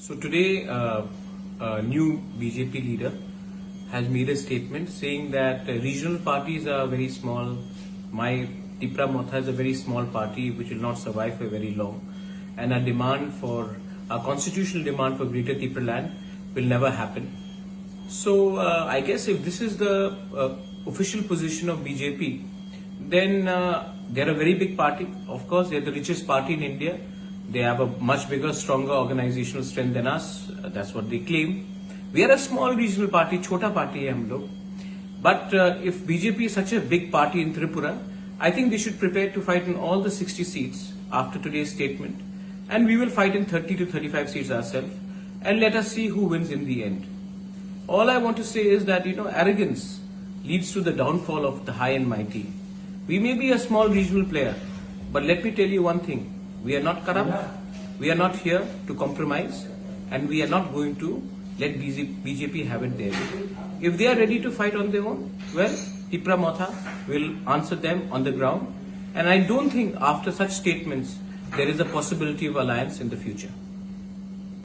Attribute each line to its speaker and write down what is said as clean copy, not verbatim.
Speaker 1: So today, a new BJP leader has made a statement saying that regional parties are very small. My Tipra Motha is a very small party which will not survive for very long, and a constitutional demand for Greater Tipra land will never happen. So I guess if this is the official position of BJP, then they're a very big party. Of course, they're the richest party in India. They have a much bigger, stronger organizational strength than us. That's what they claim. We are a small regional party, chota party hai hum log. But if BJP is such a big party in Tripura, I think they should prepare to fight in all the 60 seats after today's statement. And we will fight in 30 to 35 seats ourselves. And let us see who wins in the end. All I want to say is that, arrogance leads to the downfall of the high and mighty. We may be a small regional player, but let me tell you one thing. We are not corrupt. We are not here to compromise, and we are not going to let BJP have it their way. If they are ready to fight on their own, well, Tipra Motha will answer them on the ground. And I don't think after such statements, there is a possibility of alliance in the future.